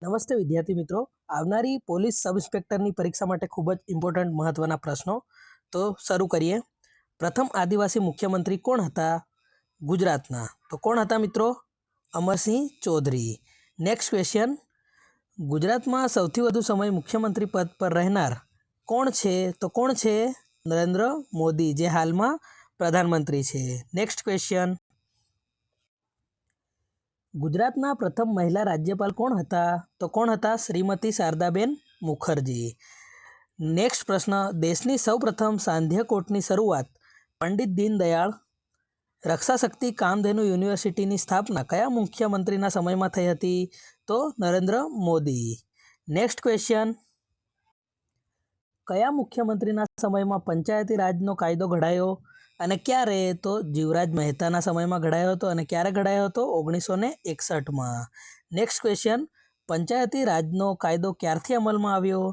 નમસ્તે વિદ્યાર્થી મિત્રો, આવનારી પોલીસ સબ ઇન્સ્પેક્ટરની પરીક્ષા માટે ખૂબ જ ઇમ્પોર્ટન્ટ મહત્ત્વના પ્રશ્નો. તો શરૂ કરીએ. પ્રથમ આદિવાસી મુખ્યમંત્રી કોણ હતા? ગુજરાતના. તો કોણ હતા મિત્રો? અમરસિંહ ચૌધરી. Next question. ગુજરાતમાં સૌથી વધુ સમય મુખ્યમંત્રી પદ પર રહેનાર કોણ છે? તો કોણ છે? નરેન્દ્ર મોદી, જે હાલમાં પ્રધાનમંત્રી છે. Next question. ગુજરાતના પ્રથમ મહિલા રાજ્યપાલ કોણ હતા? તો કોણ હતા? શ્રીમતી શારદાબેન મુખર્જી. નેક્સ્ટ પ્રશ્ન. દેશની સૌપ્રથમ સાંધ્ય કોર્ટની શરૂઆત પંડિત દીનદયાળ રક્ષાશક્તિ કામધેનુ યુનિવર્સિટીની સ્થાપના કયા મુખ્યમંત્રીના સમયમાં થઈ હતી? તો નરેન્દ્ર મોદી. Next question. કયા મુખ્યમંત્રીના સમયમાં પંચાયતી રાજનો કાયદો ઘડાયો અને ક્યારે? તો જીવરાજ મહેતાના સમયમાં ઘડાયો હતો. અને ક્યારે ઘડાયો હતો? 1961માં. Next question. પંચાયતી રાજનો કાયદો ક્યારથી અમલમાં આવ્યો?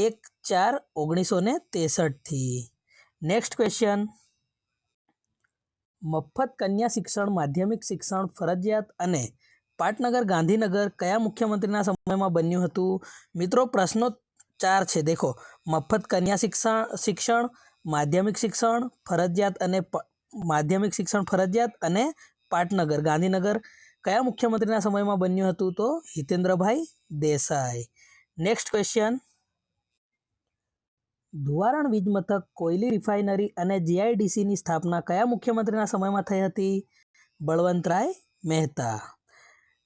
1/4/1963થી. Next question. મફત કન્યા શિક્ષણ માધ્યમિક શિક્ષણ ફરજિયાત અને પાટનગર ગાંધીનગર કયા મુખ્યમંત્રીના સમયમાં બન્યું હતું? મિત્રો પ્રશ્નો 4 છે. દેખો, મફત કન્યા શિક્ષણ માધ્યમિક શિક્ષણ ફરજિયાત અને પાટનગર ગાંધીનગર કયા મુખ્યમંત્રીના સમયમાં બન્યું હતું? તો હિતેન્દ્રભાઈ દેસાઈ. Next question. ધુવારણ વીજ મથક, કોયલી રિફાઇનરી અને જીઆઈડીસીની સ્થાપના કયા મુખ્યમંત્રીના સમયમાં થઈ હતી? બળવંતરાય મહેતા.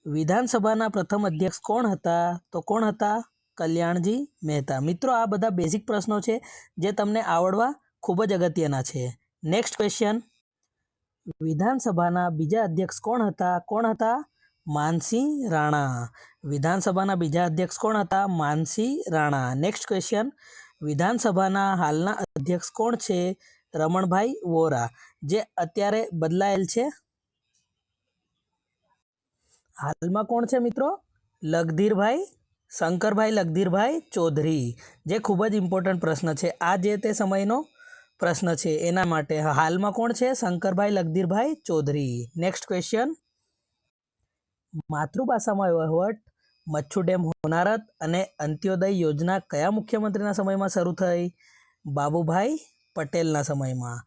વિધાનસભાના પ્રથમ અધ્યક્ષ કોણ હતા? તો કોણ હતા? કલ્યાણજી મહેતા. મિત્રો આ બધા બેઝિક પ્રશ્નો છે જે તમને આવડવા ખૂબ જ અગત્યના છે. Next question. વિધાનસભાના બીજા અધ્યક્ષ કોણ હતા? કોણ હતા? માનસિંહ રાણા. વિધાનસભાના બીજા અધ્યક્ષ કોણ હતા? માનસિંહ રાણા. Next question. વિધાનસભાના હાલના અધ્યક્ષ કોણ છે? રમણભાઈ વોરા, જે અત્યારે બદલાયેલ છે. હાલમાં કોણ છે મિત્રો? શંકરભાઈ લગધીરભાઈ ચૌધરી, જે ખૂબ જ ઇમ્પોર્ટન્ટ પ્રશ્ન છે. આ જે તે સમયનો પ્રશ્ન છે એના માટે. હાલમાં કોણ છે? શંકરભાઈ લગધીરભાઈ ચૌધરી. Next question. માતૃભાષામાં વહીવટ, મચ્છુ ડેમ હોનારત અને અંત્યોદય યોજના કયા મુખ્યમંત્રીના સમયમાં શરૂ થઈ? બાબુભાઈ પટેલના સમયમાં.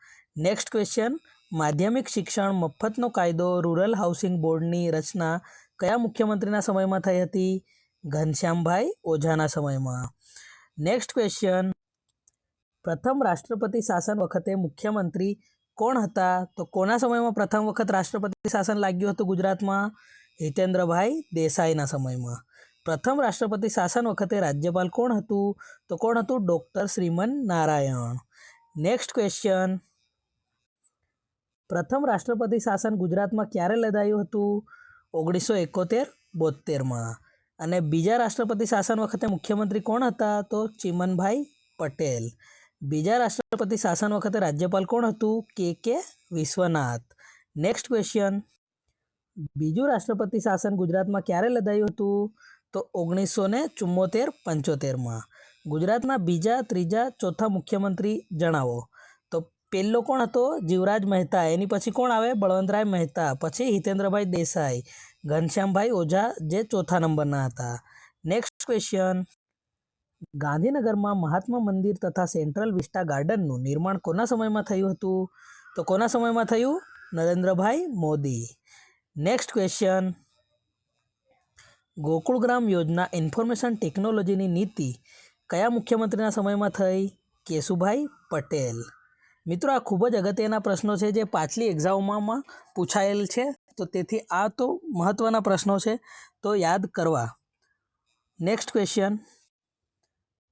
Next question. માધ્યમિક શિક્ષણ મફતનો કાયદો રૂરલ હાઉસિંગ બોર્ડની રચના કયા મુખ્યમંત્રીના સમયમાં થઈ હતી? ઘનશ્યામભાઈ ઓઝાના સમયમાં. Next question. પ્રથમ રાષ્ટ્રપતિ શાસન વખતે મુખ્યમંત્રી કોણ હતા? તો કોના સમયમાં પ્રથમ વખત રાષ્ટ્રપતિ શાસન લાગ્યું હતું ગુજરાતમાં? હિતેન્દ્રભાઈ દેસાઈના સમયમાં. પ્રથમ રાષ્ટ્રપતિ શાસન વખતે રાજ્યપાલ કોણ હતું? તો કોણ હતું? Doctor Shriman Narayan. Next question. પ્રથમ રાષ્ટ્રપતિ શાસન ગુજરાતમાં ક્યારે લદાયું હતું? 1971-72માં. અને બીજા રાષ્ટ્રપતિ શાસન વખતે મુખ્યમંત્રી કોણ હતા? તો ચિમનભાઈ પટેલ. બીજા રાષ્ટ્રપતિ શાસન વખતે રાજ્યપાલ કોણ હતું? કે વિશ્વનાથ. Next question. બીજું રાષ્ટ્રપતિ શાસન ગુજરાતમાં ક્યારે લદાયું હતું? તો 1974-75માં. ગુજરાતના બીજા, ત્રીજા, ચોથા મુખ્યમંત્રી જણાવો. તો પહેલો કોણ હતો? જીવરાજ મહેતા. એની પછી કોણ આવે? બળવંતરાય મહેતા. પછી હિતેન્દ્રભાઈ દેસાઈ, ઘનશ્યામભાઈ ઓઝા, જે ચોથા નંબરના હતા. Next question. ગાંધીનગરમાં મહાત્મા મંદિર તથા સેન્ટ્રલ વિસ્ટા ગાર્ડનનું નિર્માણ કોના સમયમાં થયું હતું? તો કોના સમયમાં થયું? Narendrabhai Modi. Next question. Gokulgram Yojana information ટેકનોલોજીની નીતિ કયા મુખ્યમંત્રીના સમયમાં થઈ? કેશુભાઈ પટેલ. મિત્રો આ ખૂબ જ અગત્યના પ્રશ્નો છે જે પાછલી એક્ઝામોમાં પૂછાયેલ છે, તો તેથી આ તો મહત્ત્વના પ્રશ્નો છે, તો યાદ કરવા. Next question.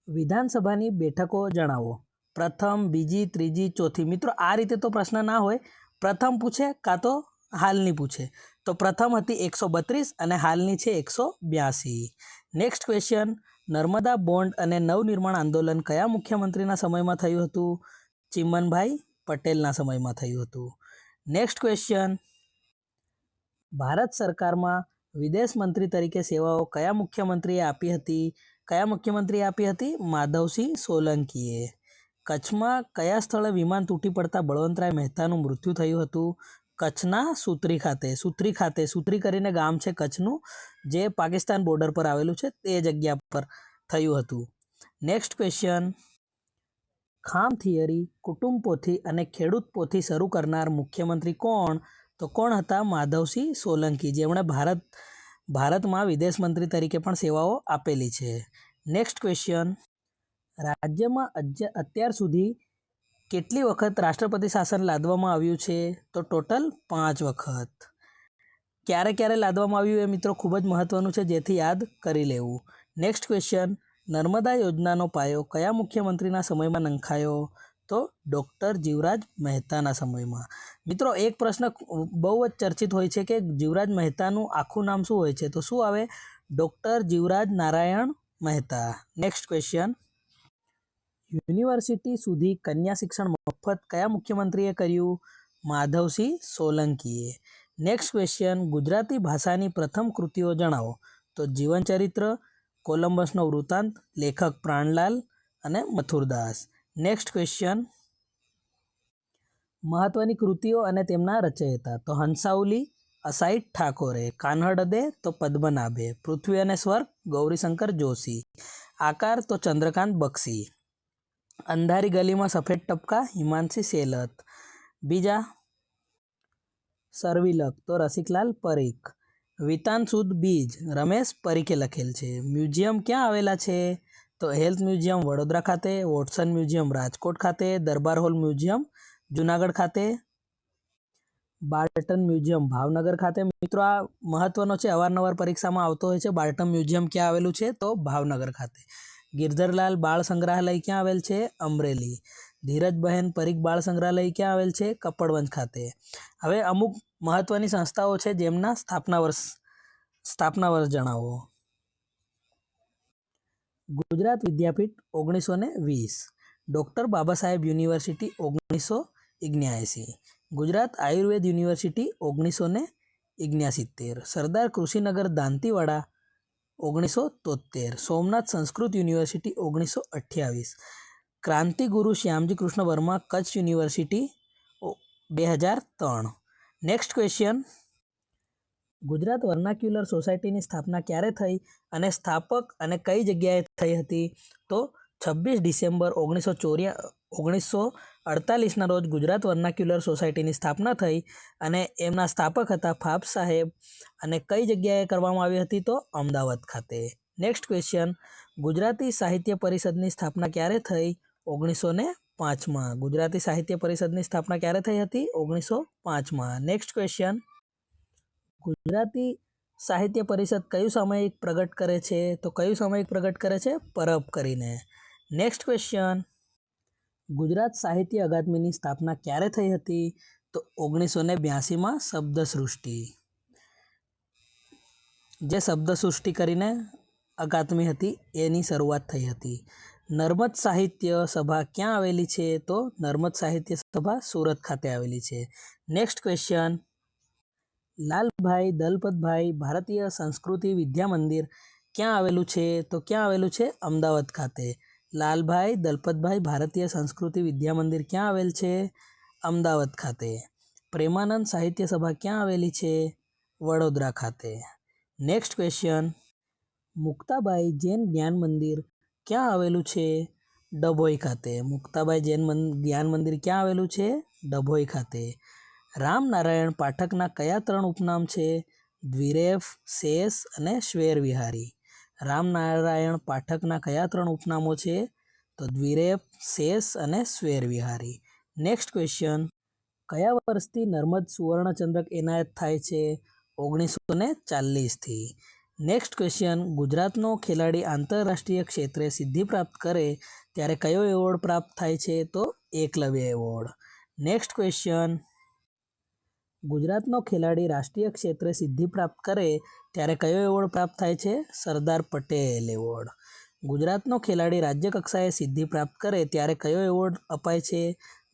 વિધાનસભાની બેઠકો જણાવો. પ્રથમ, બીજી, ત્રીજી, ચોથી. મિત્રો આ રીતે તો પ્રશ્ન ના હોય. પ્રથમ પૂછે કાં તો હાલની પૂછે. તો પ્રથમ હતી 132 અને હાલની છે 182. Next question. નર્મદા બોન્ડ અને નવનિર્માણ આંદોલન કયા મુખ્યમંત્રીના સમયમાં થયું હતું? ચિમનભાઈ પટેલના સમયમાં થયું હતું. Next question. ભારત સરકારમાં વિદેશ મંત્રી તરીકે સેવાઓ કયા મુખ્યમંત્રીએ આપી હતી? માધવસિંહ સોલંકીએ. કચ્છમાં કયા સ્થળે વિમાન તૂટી પડતા બળવંતરાય મહેતાનું મૃત્યુ થયું હતું? કચ્છના સુત્રી કરીને ગામ છે કચ્છનું, જે પાકિસ્તાન બોર્ડર પર આવેલું છે, તે જગ્યા પર થયું હતું. નેક્સ્ટ ક્વેશ્ચન, ખામ થિયરી, કુટુંબ પોથી અને ખેડૂત પોથી શરૂ કરનાર મુખ્યમંત્રી કોણ? તો કોણ હતા? માધવસિંહ સોલંકી, જેમણે ભારતમાં વિદેશ મંત્રી તરીકે પણ સેવાઓ આપેલી છે. નેક્સ્ટ ક્વેશ્ચન, રાજ્યમાં અત્યાર સુધી કેટલી વખત રાષ્ટ્રપતિ શાસન લાદવામાં આવ્યું છે? તો ટોટલ 5 વખત. ક્યારે ક્યારે લાદવામાં આવ્યું એ મિત્રો ખૂબ જ મહત્વનું છે, જેથી યાદ કરી લેવું. નેક્સ્ટ ક્વેશ્ચન, નર્મદા યોજનાનો પાયો કયા મુખ્યમંત્રીના સમયમાં નંખાયો? તો ડૉક્ટર જીવરાજ મહેતાના સમયમાં. મિત્રો એક પ્રશ્ન બહુ જ ચર્ચિત હોય છે કે જીવરાજ મહેતાનું આખું નામ શું હોય છે? તો શું આવે? Doctor Jivraj Narayan Mehta. Next question, university સુધી કન્યા શિક્ષણ મફત કયા મુખ્યમંત્રીએ કર્યું? માધવસિંહ સોલંકીએ. નેક્સ્ટ ક્વેશ્ચન, ગુજરાતી ભાષાની પ્રથમ કૃતિઓ જણાવો. તો જીવનચરિત્ર, કોલંબસનો વૃત્તાંત, લેખક પ્રાણલાલ અને મથુરદાસ. નેક્સ્ટ ક્વેશ્ચન, મહત્વની કૃતિઓ અને તેમના રચયિતા. તો હંસાઉલી અસાઈડ ઠાકોરે, કાન્હડ દે તો પદ્મનાભે, પૃથ્વી અને સ્વર્ગ ગૌરીશંકર જોશી, આકાર તો ચંદ્રકાંત બક્ષી, અંધારી ગલીમાં સફેદ ટપકા હિમાંશી સેલત, બીજા સરવિલક તો રસિકલાલ પરીખ, વિતાન સુદ બીજ રમેશ પરીખે લખેલ છે. મ્યુઝિયમ ક્યાં આવેલા છે? તો હેલ્થ મ્યુઝિયમ વડોદરા ખાતે, વોટસન મ્યુઝિયમ રાજકોટ ખાતે, દરબાર હોલ મ્યુઝિયમ જુનાગઢ ખાતે, બાર્ટન મ્યુઝિયમ ભાવનગર ખાતે. મિત્રો આ મહત્વનો છે, અવારનવાર પરીક્ષામાં આવતો હોય છે. બાર્ટન મ્યુઝિયમ ક્યાં આવેલું છે? તો ભાવનગર ખાતે. ગિરધરલાલ બાળ સંગ્રહાલય ક્યાં આવેલ છે? અમરેલી. ધીરજબહેન પરીખ બાળ સંગ્રહાલય ક્યાં આવેલ છે? કપડવંજ ખાતે. હવે અમુક મહત્વની સંસ્થાઓ છે જેમના સ્થાપના વર્ષ જણાવો. Gujarat Vidyapith 1920, doctor Baba Saheb university 1979, Gujarat Ayurved university 1979, Sardar Krushinagar Dantiwada 1973, Somnath Sanskrit university 1928, Krantiguru Shyamji Krishna Varma Kutch university 2003. Next question, Gujarat vernacular સોસાયટીની સ્થાપના ક્યારે થઈ અને સ્થાપક અને કઈ જગ્યાએ થઈ હતી? તો 26 ડિસેમ્બર 1948ના રોજ ગુજરાત વર્નાક્યુલર સોસાયટીની સ્થાપના થઈ અને એમના સ્થાપક હતા ફાફ સાહેબ. અને કઈ જગ્યાએ કરવામાં આવી હતી? તો અમદાવાદ ખાતે. નેક્સ્ટ ક્વેશ્ચન, ગુજરાતી સાહિત્ય પરિષદની સ્થાપના ક્યારે થઈ? 1905માં. ગુજરાતી સાહિત્ય પરિષદની સ્થાપના ક્યારે થઈ હતી? 1905માં. નેક્સ્ટ ક્વેશ્ચન, ગુજરાતી સાહિત્ય પરિષદ કયું સામયિક પ્રગટ કરે છે? તો કયું સામયિક પ્રગટ કરે છે? પરબ કરીને. નેક્સ્ટ ક્વેશ્ચન, ગુજરાત સાહિત્ય અકાદમીની સ્થાપના ક્યારે થઈ હતી? તો 1982માં શબ્દસૃષ્ટિ, જે શબ્દસૃષ્ટિ કરીને અકાદમી હતી એની શરૂઆત થઈ હતી. નર્મદ સાહિત્ય સભા ક્યાં આવેલી છે? તો નર્મદ સાહિત્ય સભા સુરત ખાતે આવેલી છે. નેક્સ્ટ ક્વેશ્ચન, લાલભાઈ દલપતભાઈ ભારતીય સંસ્કૃતિ વિદ્યા મંદિર ક્યાં આવેલું છે? તો ક્યાં આવેલું છે? અમદાવાદ ખાતે. લાલભાઈ દલપતભાઈ ભારતીય સંસ્કૃતિ વિદ્યા મંદિર ક્યાં આવેલ છે? અમદાવાદ ખાતે. પ્રેમાનંદ સાહિત્ય સભા ક્યાં આવેલી છે? વડોદરા ખાતે. નેક્સ્ટ ક્વેશ્ચન, મુક્તાબાઈ જૈન જ્ઞાન મંદિર ક્યાં આવેલું છે? ડભોઈ ખાતે. મુક્તાબાઈ જૈન જ્ઞાન મંદિર ક્યાં આવેલું છે? ડભોઈ ખાતે. રામનારાયણ પાઠકના કયા 3 ઉપનામ છે? દ્વિરેફ, શેષ અને શ્વેર વિહારી. રામનારાયણ પાઠકના કયા 3 ઉપનામો છે? તો દ્વિરેફ, શેષ અને શ્વેર વિહારી. નેક્સ્ટ ક્વેશ્ચન, કયા વર્ષથી નર્મદ સુવર્ણચંદ્રક એનાયત થાય છે? 1940થી. નેક્સ્ટ ક્વેશ્ચન, ગુજરાતનો ખેલાડી આંતરરાષ્ટ્રીય ક્ષેત્રે સિદ્ધિ પ્રાપ્ત કરે ત્યારે કયો એવોર્ડ પ્રાપ્ત થાય છે? તો એકલવ્ય એવોર્ડ. નેક્સ્ટ ક્વેશ્ચન, ગુજરાતનો ખેલાડી રાષ્ટ્રીય ક્ષેત્રે સિદ્ધિ પ્રાપ્ત કરે ત્યારે કયો એવોર્ડ પ્રાપ્ત થાય છે? સરદાર પટેલ એવોર્ડ. ગુજરાતનો ખેલાડી રાજ્ય કક્ષાએ સિદ્ધિ પ્રાપ્ત કરે ત્યારે કયો એવોર્ડ અપાય છે?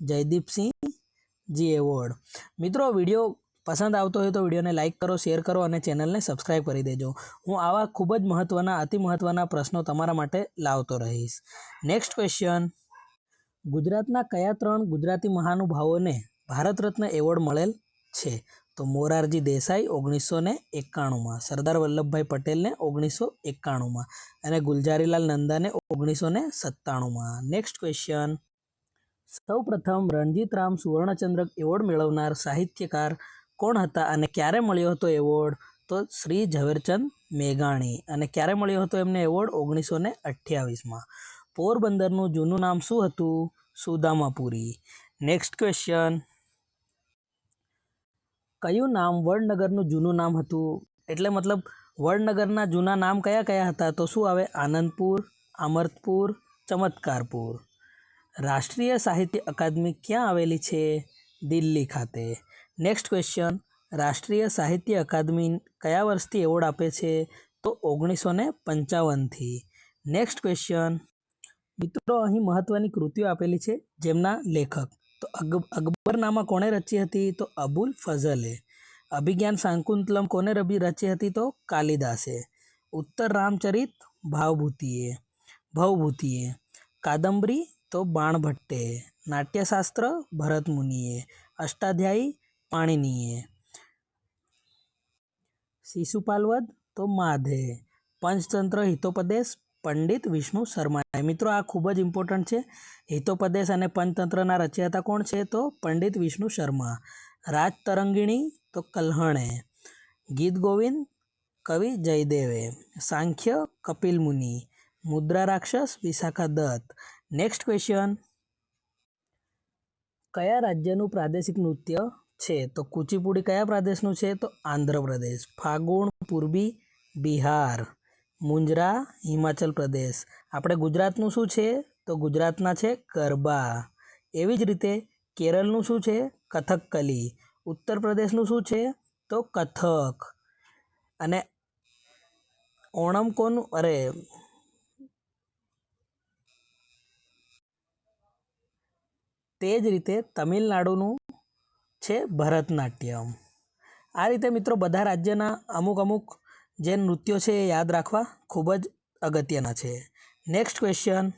જયદીપસિંહજી એવોર્ડ. મિત્રો વિડીયો પસંદ આવતો હોય તો વિડીયોને લાઇક કરો, શેર કરો અને ચેનલને સબસ્ક્રાઈબ કરી દેજો. હું આવા ખૂબ જ અતિ મહત્ત્વના પ્રશ્નો તમારા માટે લાવતો રહીશ. નેક્સ્ટ ક્વેશ્ચન, ગુજરાતના કયા 3 ગુજરાતી મહાનુભાવોને ભારત રત્ન એવોર્ડ મળેલ છે? તો મોરારજી દેસાઈ 1991માં, સરદાર વલ્લભભાઈ પટેલને 1991માં અને ગુલજારીલાલ નંદાને 1997માં. Next question. સૌપ્રથમ રણજીતરામ સુવર્ણચંદ્રક એવોર્ડ મેળવનાર સાહિત્યકાર કોણ હતા અને ક્યારે મળ્યો હતો એવોર્ડ? તો શ્રી ઝવેરચંદ મેઘાણી. અને ક્યારે મળ્યો હતો એમને એવોર્ડ? 1928માં. પોરબંદરનું જૂનું નામ શું હતું? સુદામાપુરી. Next question. કયું નામ વડનગરનું જૂનું નામ હતું? એટલે મતલબ વડનગરના જૂના નામ કયા કયા હતા? તો શું આવે? આનંદપુર, અમર્તપુર, ચમત્કારપુર. રાષ્ટ્રીય સાહિત્ય અકાદમી ક્યાં આવેલી છે? દિલ્હી ખાતે. Next question. રાષ્ટ્રીય સાહિત્ય અકાદમી કયા વર્ષથી એવોર્ડ આપે છે? તો 1955થી. Next question. મિત્રો અહીં મહત્વની કૃતિઓ આપેલી છે જેમના લેખક. તો અકબરનામા કોણે રચી હતી? તો અબુલ ફઝલે. અભિજ્ઞાન શાકુંતલમ કોને રચી હતી? તો કાલિદાસે. ઉત્તર રામચરિત ભવભૂતિએ. કાદંબરી તો બાણભટ્ટે. નાટ્યશાસ્ત્ર ભરતમુનિએ. અષ્ટાધ્યાયી પાણિનીએ. શિશુપાલવધ તો માધે. પંચતંત્ર હિતોપદેશ પંડિત વિષ્ણુ શર્માએ. મિત્રો આ ખૂબ જ ઇમ્પોર્ટન્ટ છે. હિતોપદેશ અને પંચતંત્રના રચયિતા કોણ છે? તો પંડિત વિષ્ણુ શર્મા. રાજતરંગિણી તો કલ્હણે. ગીત ગોવિંદ કવિ જયદેવે. સાંખ્ય કપિલ મુનિ. મુદ્રા રાક્ષસ વિશાખા દત્ત. Next question. કયા રાજ્યનું પ્રાદેશિક નૃત્ય છે? તો કુચીપુડી કયા પ્રદેશનું છે? તો આંધ્રપ્રદેશ. ફાગુણ પૂર્વી બિહાર. મુંજરા હિમાચલ પ્રદેશ. આપણે ગુજરાતનું શું છે? તો ગુજરાતના છે ગરબા. એવી જ રીતે કેરળનું શું છે? કથકલી. ઉત્તર પ્રદેશનું શું છે? તો કથક. અને ઓણમ કોનું? તે જ રીતે તમિલનાડુનું છે ભરતનાટ્યમ. આ રીતે મિત્રો બધા રાજ્યના અમુક જે નૃત્યો છે એ યાદ રાખવા ખૂબ જ અગત્યના છે. Next question.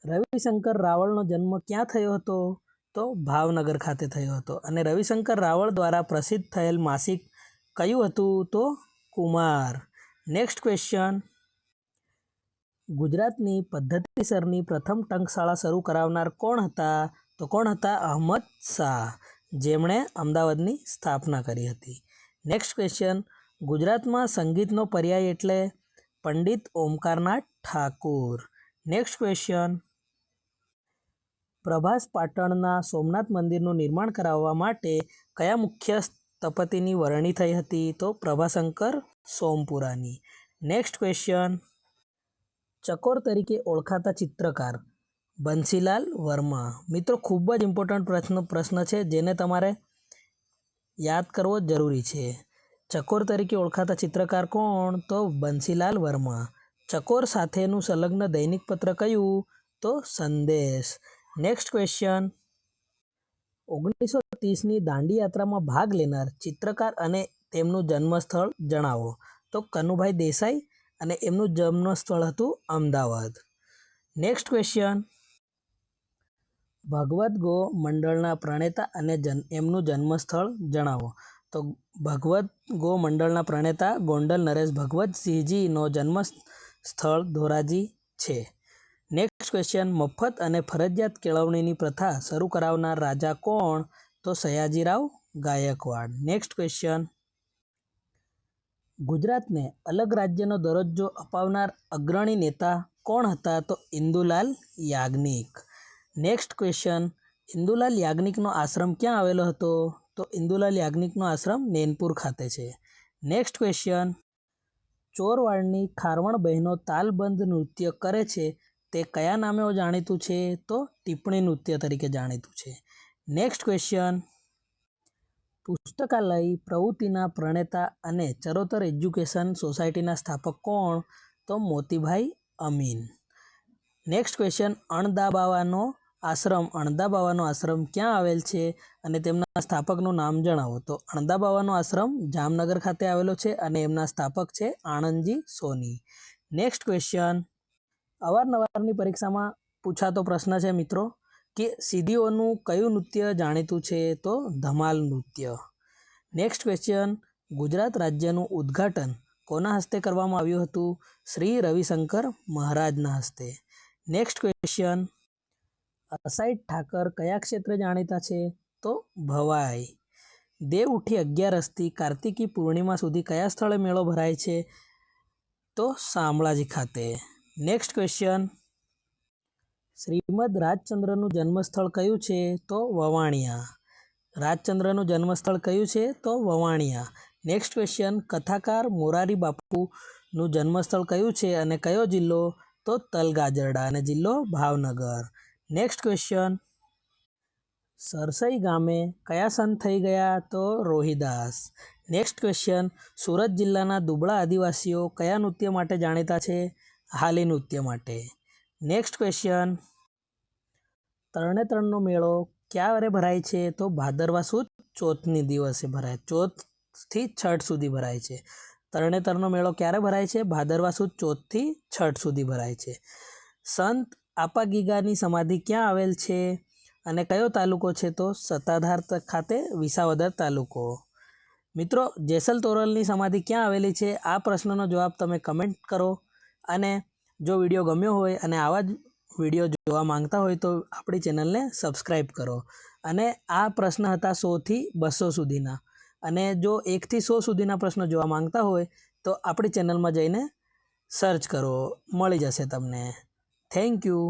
રવિશંકર રાવળનો જન્મ ક્યાં થયો હતો? તો ભાવનગર ખાતે થયો હતો. અને રવિશંકર રાવળ દ્વારા પ્રસિદ્ધ થયેલ માસિક કયું હતું? તો કુમાર. Next question. ગુજરાતની પદ્ધતિસરની પ્રથમ ટંકશાળા શરૂ કરાવનાર કોણ હતા? તો કોણ હતા? અહમદ શાહ, જેમણે અમદાવાદની સ્થાપના કરી હતી. Next question. ગુજરાતમાં સંગીતનો પર્યાય એટલે? પંડિત ઓમકારનાથ ઠાકુર. Next question. પ્રભાસ પાટણના સોમનાથ મંદિરનું નિર્માણ કરાવવા માટે કયા મુખ્ય સ્થપતિની વરણી થઈ હતી? તો પ્રભાશંકર સોમપુરાની. Next question. ચકોર તરીકે ઓળખાતા ચિત્રકાર? બંસીલાલ વર્મા. મિત્રો ખૂબ જ ઇમ્પોર્ટન્ટ પ્રશ્ન છે જેને તમારે યાદ કરવો જરૂરી છે. ચકોર તરીકે ઓળખાતા ચિત્રકાર કોણ? તો બંસીલાલ વર્મા. ચકોર સાથેનું સંલગ્ન દૈનિક પત્ર કયું? તો સંદેશ. Next question. 1930ની દાંડી યાત્રામાં ભાગ લેનાર ચિત્રકાર અને તેમનું જન્મસ્થળ જણાવો. તો કનુભાઈ દેસાઈ અને એમનું જન્મસ્થળ હતું Ahmedabad. Next question. Bhagavad go મંડળના પ્રણેતા અને એમનું જન્મસ્થળ જણાવો. તો ભગવદ્ ગો મંડળના પ્રણેતા ગોંડલ નરેશ ભગવતસિંહજીનો જન્મ સ્થળ ધોરાજી છે. Next question. મફત અને ફરજિયાત કેળવણીની પ્રથા શરૂ કરાવનાર રાજા કોણ? તો સયાજીરાવ ગાયકવાડ. Next question. ગુજરાતને અલગ રાજ્યનો દરજ્જો અપાવનાર અગ્રણી નેતા કોણ હતા? તો ઇન્દુલાલ યાજ્ઞિક. Next question. ઇન્દુલાલ યાજ્ઞિકનો આશ્રમ ક્યાં આવેલો હતો? તો ઇન્દુલાલ યાજ્ઞિકનો આશ્રમ નેનપુર ખાતે છે. Next question. ચોરવાડની ખારવણ બહેનો તાલબદ્ધ નૃત્ય કરે છે તે કયા નામે જાણીતું છે? તો ટીપણી નૃત્ય તરીકે જાણીતું છે. Next question. પુસ્તકાલય પ્રવૃત્તિના પ્રણેતા અને ચરોતર એજ્યુકેશન સોસાયટીના સ્થાપક કોણ? તો મોતીભાઈ અમીન. Next question. અણદાબાવાનો આશ્રમ ક્યાં આવેલ છે અને તેમના સ્થાપકનું નામ જણાવો. તો અણદાબાવાનો આશ્રમ જામનગર ખાતે આવેલો છે અને એમના સ્થાપક છે આણંદજી સોની. Next question. અવારનવારની પરીક્ષામાં પૂછાતો પ્રશ્ન છે મિત્રો કે સિદ્દીઓનું કયું નૃત્ય જાણીતું છે? તો ધમાલ નૃત્ય. નેક્સ્ટ ક્વેશ્ચન, ગુજરાત રાજ્યનું ઉદ્ઘાટન કોના હસ્તે કરવામાં આવ્યું હતું? શ્રી રવિશંકર મહારાજના હસ્તે. નેક્સ્ટ ક્વેશ્ચન, અસાઈડ ઠાકર કયા ક્ષેત્રે જાણીતા છે? તો ભવાઈ. દેવ ઉઠી 11 કાર્તિકી પૂર્ણિમા સુધી કયા સ્થળે મેળો ભરાય છે? તો શામળાજી ખાતે. નેક્સ્ટ ક્વેશ્ચન, શ્રીમદ રાજચંદ્રનું જન્મસ્થળ કયું છે? તો વવાણિયા. રાજચંદ્રનું જન્મસ્થળ કયું છે? તો વવાણિયા. નેક્સ્ટ ક્વેશ્ચન, કથાકાર મોરારી બાપુનું જન્મસ્થળ કયું છે અને કયો જિલ્લો? તો તલગાજરડા અને જિલ્લો ભાવનગર. નેક્સ્ટ ક્વેશ્ચન, સરસઈ ગામે કયા સંત થઈ ગયા? તો રોહિદાસ. નેક્સ્ટ ક્વેશ્ચન, સુરત જિલ્લાના દુબળા આદિવાસીઓ કયા નૃત્ય માટે જાણીતા છે? હાલી નૃત્ય માટે. નેક્સ્ટ ક્વેશ્ચન, તરણેતરનો મેળો ક્યારે ભરાય છે? તો ભાદરવા સુદ ચોથની દિવસે ભરાય. ચોથથી છઠ સુધી ભરાય છે. તરણેતરનો મેળો ક્યારે ભરાય છે? ભાદરવા સુદ ચોથથી છઠ સુધી ભરાય છે. સંત આપાગીગાની સમાધિ ક્યાં આવેલ છે અને કયો તાલુકો છે? તો સત્તાધાર ખાતે, વિસાવદર તાલુકો. મિત્રો, જેસલ તોરલની સમાધિ ક્યાં આવેલી છે? આ પ્રશ્નનો જવાબ તમે કમેન્ટ કરો. અને જો વિડીયો ગમ્યો હોય અને આવા જ વિડીયો જોવા માંગતા હોય તો આપણી ચેનલને સબસ્ક્રાઈબ કરો. અને આ પ્રશ્ન હતા 100થી 200 સુધીના. અને જો 1થી 100 સુધીના પ્રશ્નો જોવા માંગતા હોય તો આપણી ચેનલમાં જઈને સર્ચ કરો, મળી જશે તમને. Thank you.